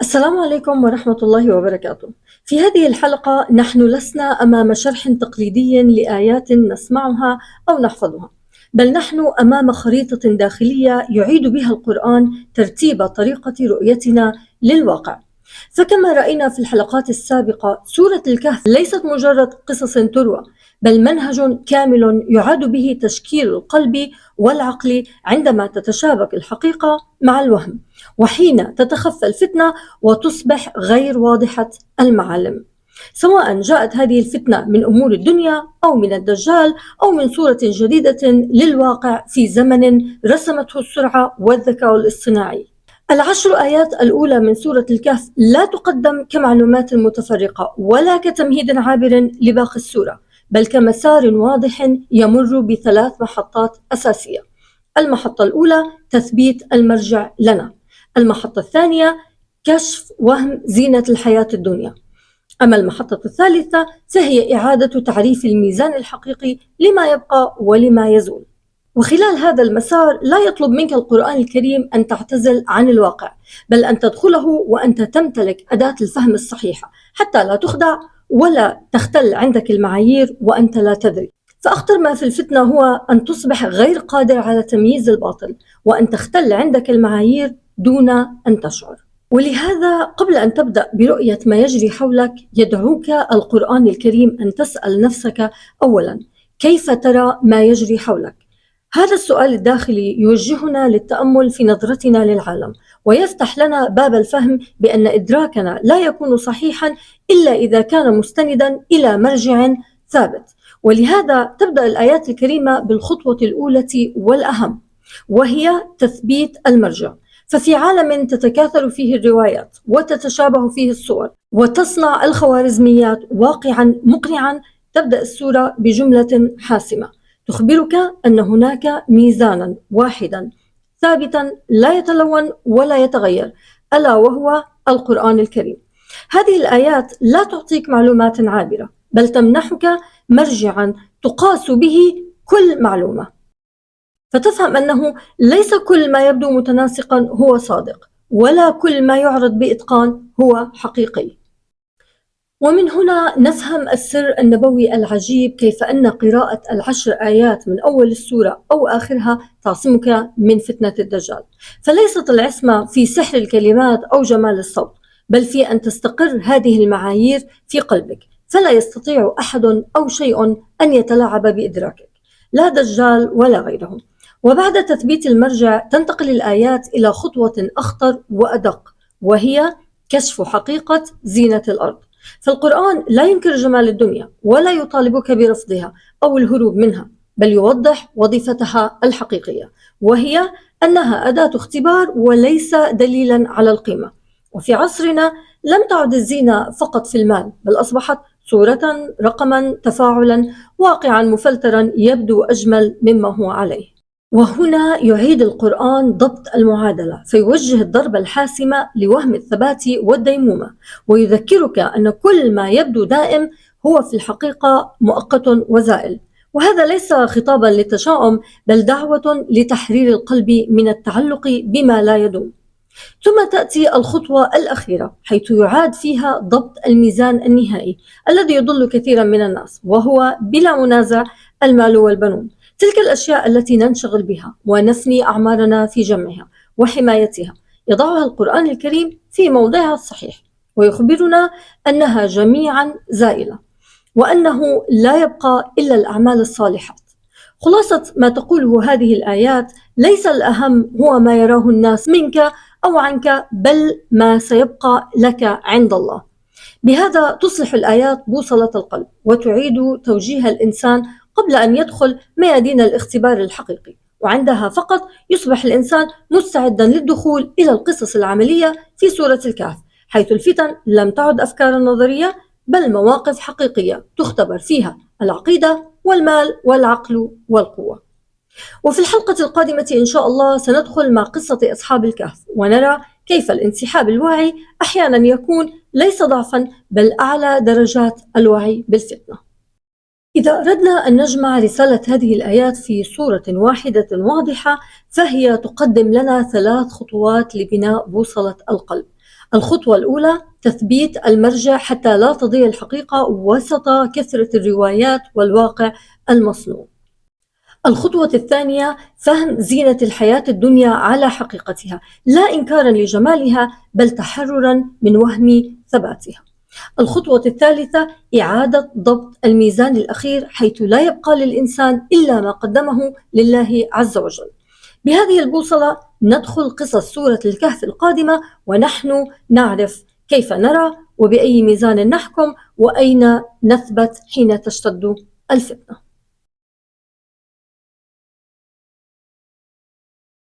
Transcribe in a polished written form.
السلام عليكم ورحمة الله وبركاته. في هذه الحلقة نحن لسنا أمام شرح تقليدي لآيات نسمعها أو نحفظها، بل نحن أمام خريطة داخلية يعيد بها القرآن ترتيب طريقة رؤيتنا للواقع. فكما رأينا في الحلقات السابقة، سورة الكهف ليست مجرد قصص تروى، بل منهج كامل يعاد به تشكيل القلب والعقل عندما تتشابك الحقيقة مع الوهم، وحين تتخفى الفتنة وتصبح غير واضحة المعالم، سواء جاءت هذه الفتنة من أمور الدنيا أو من الدجال أو من صورة جديدة للواقع في زمن رسمته السرعة والذكاء الاصطناعي. العشر آيات الأولى من سورة الكهف لا تقدم كمعلومات متفرقة ولا كتمهيد عابر لباقي السورة، بل كمسار واضح يمر بثلاث محطات أساسية. المحطة الأولى تثبيت المرجع لنا، المحطة الثانية كشف وهم زينة الحياة الدنيا، أما المحطة الثالثة فهي إعادة تعريف الميزان الحقيقي لما يبقى ولما يزول. وخلال هذا المسار لا يطلب منك القرآن الكريم أن تعتزل عن الواقع، بل أن تدخله وأنت تمتلك أداة الفهم الصحيحة حتى لا تخدع ولا تختل عندك المعايير وأنت لا تدري. فأخطر ما في الفتنة هو أن تصبح غير قادر على تمييز الباطل، وأن تختل عندك المعايير دون أن تشعر. ولهذا قبل أن تبدأ برؤية ما يجري حولك، يدعوك القرآن الكريم أن تسأل نفسك أولاً: كيف ترى ما يجري حولك؟ هذا السؤال الداخلي يوجهنا للتأمل في نظرتنا للعالم، ويفتح لنا باب الفهم بأن إدراكنا لا يكون صحيحاً إلا إذا كان مستنداً إلى مرجع ثابت. ولهذا تبدأ الآيات الكريمة بالخطوة الأولى والأهم، وهي تثبيت المرجع. ففي عالم تتكاثر فيه الروايات وتتشابه فيه الصور وتصنع الخوارزميات واقعاً مقنعاً، تبدأ السورة بجملة حاسمة تخبرك أن هناك ميزاناً واحداً ثابتاً لا يتلون ولا يتغير، ألا وهو القرآن الكريم. هذه الآيات لا تعطيك معلومات عابرة، بل تمنحك مرجعاً تقاس به كل معلومة، فتفهم أنه ليس كل ما يبدو متناسقاً هو صادق، ولا كل ما يعرض بإتقان هو حقيقي. ومن هنا نفهم السر النبوي العجيب، كيف أن قراءة العشر آيات من أول السورة أو آخرها تعصمك من فتنة الدجال. فليست العصمة في سحر الكلمات أو جمال الصوت، بل في أن تستقر هذه المعايير في قلبك، فلا يستطيع أحد أو شيء أن يتلاعب بإدراكك، لا دجال ولا غيره. وبعد تثبيت المرجع تنتقل الآيات إلى خطوة أخطر وأدق، وهي كشف حقيقة زينة الأرض. فالقرآن لا ينكر جمال الدنيا ولا يطالبك برفضها أو الهروب منها، بل يوضح وظيفتها الحقيقية، وهي أنها أداة اختبار وليس دليلا على القيمة. وفي عصرنا لم تعد الزينة فقط في المال، بل أصبحت صورة، رقما، تفاعلا، واقعا مفلترا يبدو أجمل مما هو عليه. وهنا يعيد القرآن ضبط المعادلة، فيوجه الضربة الحاسمة لوهم الثبات والديمومة، ويذكرك أن كل ما يبدو دائم هو في الحقيقة مؤقت وزائل. وهذا ليس خطابا للتشاؤم، بل دعوة لتحرير القلب من التعلق بما لا يدوم. ثم تأتي الخطوة الأخيرة، حيث يعاد فيها ضبط الميزان النهائي الذي يضل كثيرا من الناس، وهو بلا منازع المال والبنون، تلك الأشياء التي ننشغل بها ونفني أعمارنا في جمعها وحمايتها. يضعها القرآن الكريم في موضعها الصحيح، ويخبرنا أنها جميعا زائلة، وأنه لا يبقى إلا الأعمال الصالحات. خلاصة ما تقوله هذه الآيات: ليس الأهم هو ما يراه الناس منك أو عنك، بل ما سيبقى لك عند الله. بهذا تصلح الآيات بوصلة القلب، وتعيد توجيه الإنسان قبل أن يدخل ميادين الاختبار الحقيقي، وعندها فقط يصبح الإنسان مستعدا للدخول إلى القصص العملية في سورة الكهف، حيث الفتن لم تعد أفكار نظرية، بل مواقف حقيقية تختبر فيها العقيدة والمال والعقل والقوة. وفي الحلقة القادمة إن شاء الله سندخل مع قصة أصحاب الكهف، ونرى كيف الانسحاب الواعي أحيانا يكون ليس ضعفا، بل أعلى درجات الوعي بالفتنة. إذا أردنا أن نجمع رسالة هذه الآيات في صورة واحدة واضحة، فهي تقدم لنا 3 خطوات لبناء بوصلة القلب. الخطوة الأولى: تثبيت المرجع حتى لا تضيع الحقيقة وسط كثرة الروايات والواقع المصنوع. الخطوة الثانية: فهم زينة الحياة الدنيا على حقيقتها، لا إنكارًا لجمالها بل تحررًا من وهم ثباتها. الخطوة الثالثة: إعادة ضبط الميزان الأخير حيث لا يبقى للإنسان إلا ما قدمه لله عز وجل. بهذه البوصلة ندخل قصص سورة الكهف القادمة ونحن نعرف كيف نرى وبأي ميزان نحكم وأين نثبت حين تشتد الفتنة.